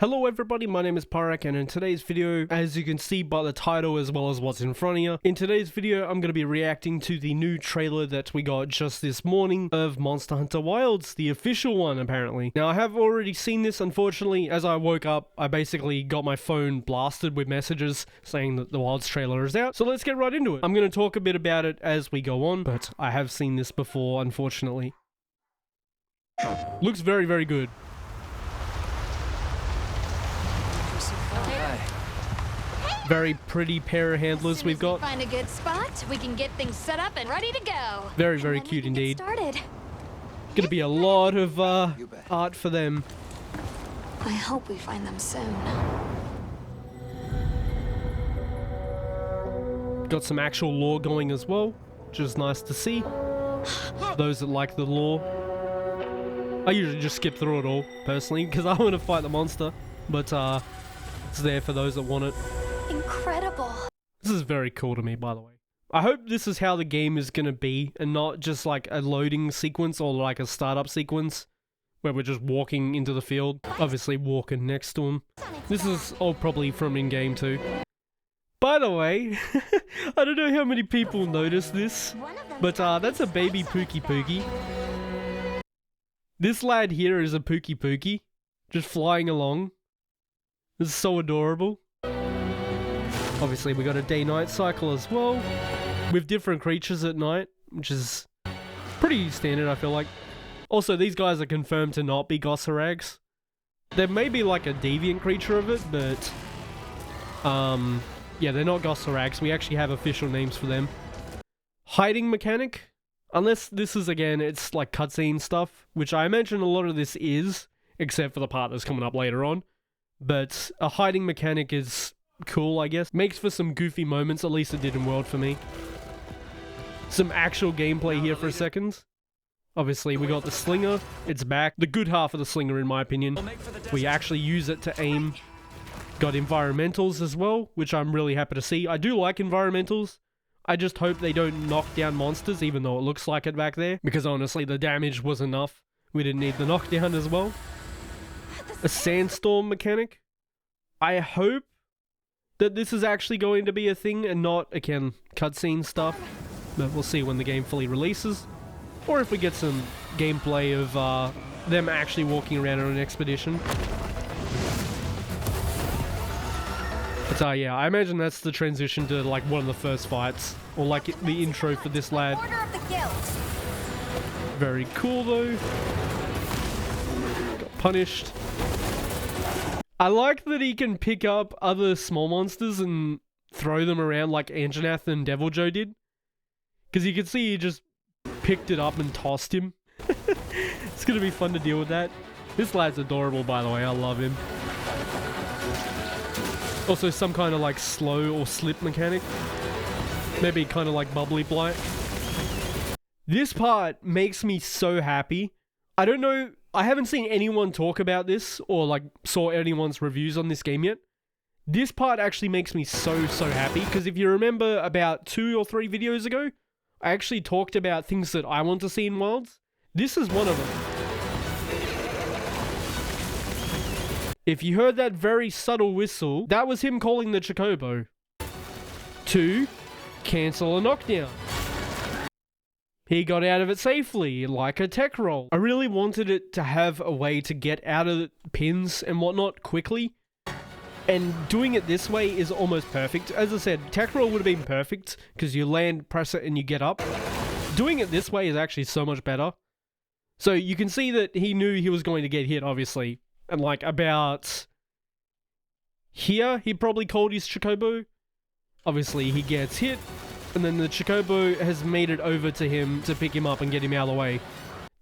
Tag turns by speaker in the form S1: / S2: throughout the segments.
S1: Hello everybody, my name is Pyrac, and in today's video, as you can see by the title as well as what's in front of you, in today's video I'm going to be reacting to the new trailer that we got just this morning of Monster Hunter Wilds, the official one apparently. Now I have already seen this, unfortunately. As I woke up, I basically got my phone blasted with messages saying that the Wilds trailer is out, so let's get right into it. I'm going to talk a bit about it as we go on, but I have seen this before, unfortunately. Looks very, very good. Very pretty pair of handlers we've got.
S2: Find a good spot, we can get things set up and ready to go.
S1: Very, very cute indeed.
S2: Started.
S1: Gonna be a lot of art for them.
S2: I hope we find them soon.
S1: Got some actual lore going as well, which is nice to see. Those that like the lore. I usually just skip through it all, personally, because I want to fight the monster. But it's there for those that want it.
S2: Incredible.
S1: This is very cool to me, by the way. I hope this is how the game is going to be, and not just like a loading sequence or like a startup sequence where we're just walking into the field, obviously walking next to him. This is all probably from in-game too. By the way, I don't know how many people noticed this, but that's a baby Pookie Pookie. This lad here is a Pookie Pookie, just flying along. This is so adorable. Obviously, we got a day-night cycle as well, with different creatures at night, which is pretty standard, I feel like. Also, these guys are confirmed to not be Gossarags. There may be like a deviant creature of it, but yeah, they're not Gossarags. We actually have official names for them. Hiding mechanic, unless this is, again, it's like cutscene stuff, which I imagine a lot of this is, except for the part that's coming up later on. But a hiding mechanic is cool, I guess. Makes for some goofy moments, at least it did in World for me. Some actual gameplay here for a second. Obviously, we got the slinger. It's back. The good half of the slinger, in my opinion. We actually use it to aim. Got environmentals as well, which I'm really happy to see. I do like environmentals. I just hope they don't knock down monsters, even though it looks like it back there. Because honestly, the damage was enough. We didn't need the knockdown as well. A sandstorm mechanic. I hope that this is actually going to be a thing and not, again, cutscene stuff. But we'll see when the game fully releases. Or if we get some gameplay of them actually walking around on an expedition. But yeah, I imagine that's the transition to like one of the first fights. Or like the intro for this lad. Very cool though. Got punished. I like that he can pick up other small monsters and throw them around like Anjanath and Devil Joe did. Because you can see he just picked it up and tossed him. It's going to be fun to deal with that. This lad's adorable, by the way. I love him. Also some kind of like slow or slip mechanic. Maybe kind of like Bubbly Blight. This part makes me so happy. I don't know... I haven't seen anyone talk about this or like saw anyone's reviews on this game yet. This part actually makes me so happy, because if you remember about 2 or 3 videos ago, I actually talked about things that I want to see in Wilds. This is one of them. If you heard that very subtle whistle, that was him calling the Chocobo to cancel a knockdown. He got out of it safely, like a tech roll. I really wanted it to have a way to get out of the pins and whatnot quickly. And doing it this way is almost perfect. As I said, tech roll would have been perfect, because you land, press it, and you get up. Doing it this way is actually so much better. So you can see that he knew he was going to get hit, obviously. And like about here, he probably called his Chocobo. Obviously, he gets hit. And then the Chocobo has made it over to him to pick him up and get him out of the way.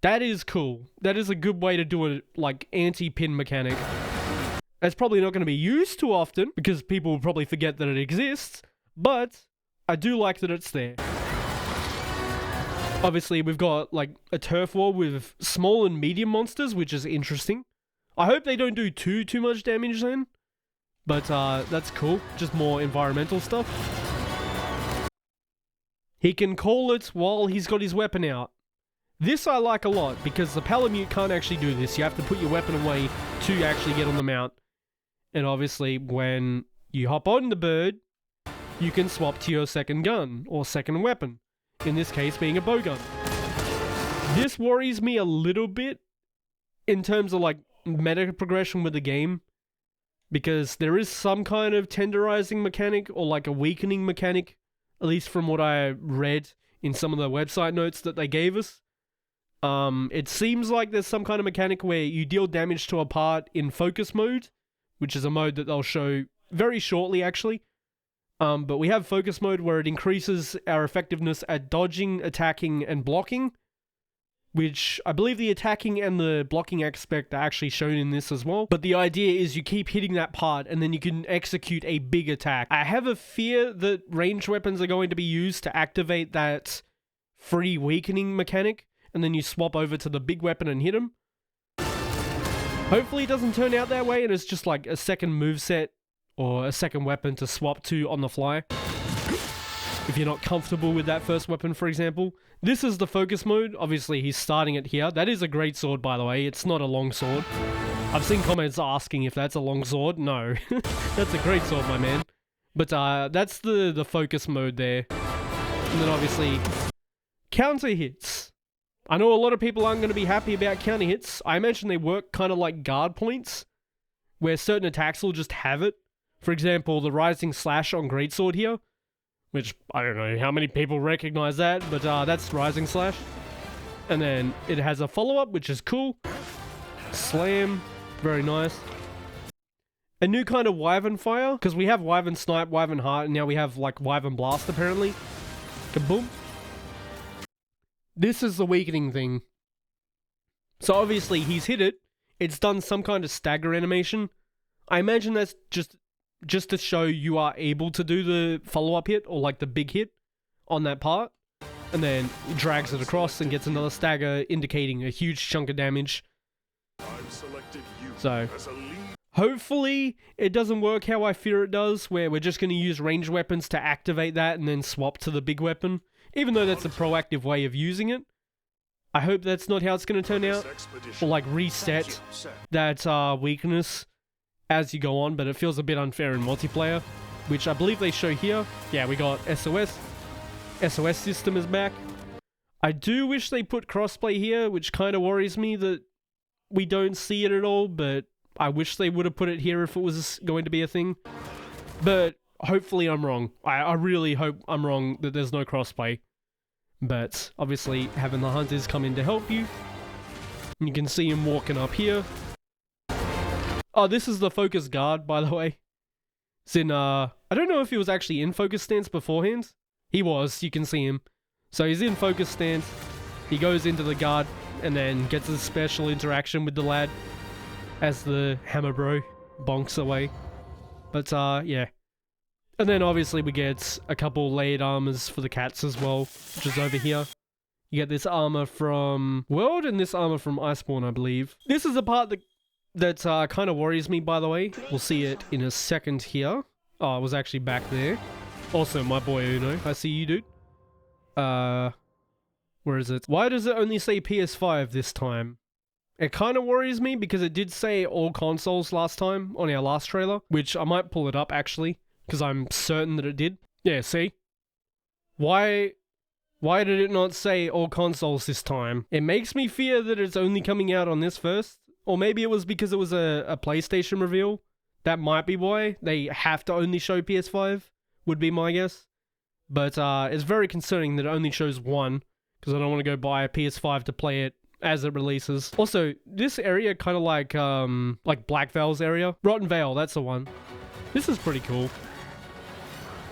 S1: That is cool. That is a good way to do a, like, anti-pin mechanic. It's probably not going to be used too often, because people will probably forget that it exists. But I do like that it's there. Obviously, we've got, like, a turf war with small and medium monsters, which is interesting. I hope they don't do too much damage then. But that's cool. Just more environmental stuff. He can call it while he's got his weapon out. This I like a lot, because the Palamute can't actually do this. You have to put your weapon away to actually get on the mount. And obviously, when you hop on the bird, you can swap to your second gun or second weapon. In this case, being a bow gun. This worries me a little bit in terms of like meta progression with the game, because there is some kind of tenderizing mechanic or like a weakening mechanic, at least from what I read in some of the website notes that they gave us. It seems like there's some kind of mechanic where you deal damage to a part in focus mode, which is a mode that they'll show very shortly actually. But we have focus mode where it increases our effectiveness at dodging, attacking, and blocking, which I believe the attacking and the blocking aspect are actually shown in this as well. But the idea is you keep hitting that part and then you can execute a big attack. I have a fear that ranged weapons are going to be used to activate that free weakening mechanic, and then you swap over to the big weapon and hit him. Hopefully it doesn't turn out that way and it's just like a second moveset or a second weapon to swap to on the fly. If you're not comfortable with that first weapon, for example. This is the focus mode. Obviously, he's starting it here. That is a great sword, by the way. It's not a long sword. I've seen comments asking if that's a long sword. No. That's a great sword, my man. But that's the focus mode there. And then obviously, counter hits. I know a lot of people aren't going to be happy about counter hits. I imagine they work kind of like guard points, where certain attacks will just have it. For example, the Rising Slash on Greatsword here, which I don't know how many people recognize that, but that's Rising Slash. And then it has a follow-up, which is cool. Slam, very nice. A new kind of Wyvern Fire, because we have Wyvern Snipe, Wyvern Heart, and now we have like Wyvern Blast apparently. Kaboom. This is the weakening thing. So obviously he's hit it. It's done some kind of stagger animation. I imagine that's just to show you are able to do the follow-up hit or like the big hit on that part. And then he drags it across and gets another stagger indicating a huge chunk of damage. So hopefully it doesn't work how I fear it does, where we're just going to use ranged weapons to activate that and then swap to the big weapon. Even though that's a proactive way of using it. I hope that's not how it's going to turn out. Or like reset that weakness as you go on, but it feels a bit unfair in multiplayer, which I believe they show here. Yeah, we got SOS. SOS system is back. I do wish they put crossplay here, which kind of worries me that we don't see it at all, but I wish they would have put it here if it was going to be a thing. But hopefully I'm wrong. I really hope I'm wrong that there's no crossplay. But obviously having the hunters come in to help you. You can see him walking up here. Oh, this is the focus guard, by the way. It's in, I don't know if he was actually in focus stance beforehand. He was, you can see him. So he's in focus stance. He goes into the guard and then gets a special interaction with the lad as the hammer bro bonks away. But, yeah. And then obviously we get a couple layered armors for the cats as well, which is over here. You get this armor from World and this armor from Iceborne, I believe. This is a part that kind of worries me, by the way. We'll see it in a second here. Oh, I was actually back there. Also, my boy Uno. I see you, dude. Where is it? Why does it only say PS5 this time? It kind of worries me because it did say all consoles last time on our last trailer, which I might pull it up actually, because I'm certain that it did. Yeah, see? Why did it not say all consoles this time? It makes me fear that it's only coming out on this first. Or maybe it was because it was a PlayStation reveal. That might be why. They have to only show PS5, would be my guess. But it's very concerning that it only shows one, because I don't want to go buy a PS5 to play it as it releases. Also, this area kind of like Black Veil's area. Rotten Veil, that's the one. This is pretty cool.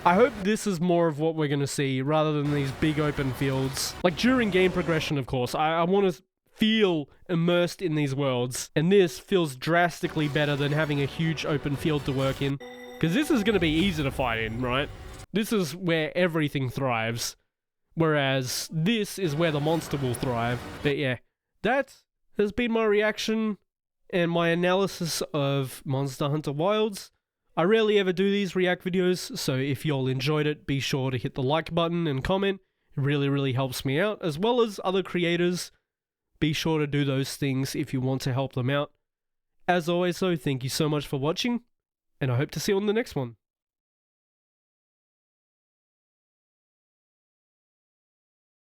S1: I hope this is more of what we're going to see, rather than these big open fields. Like during game progression, of course, I want to feel immersed in these worlds, and this feels drastically better than having a huge open field to work in, because this is going to be easy to fight in, right? This is where everything thrives, whereas this is where the monster will thrive. But yeah, that has been my reaction and my analysis of Monster Hunter Wilds. I rarely ever do these react videos, so if y'all enjoyed it, be sure to hit the like button and comment. It really, really helps me out, as well as other creators. Be sure to do those things if you want to help them out. As always though, thank you so much for watching, and I hope to see you on the next one.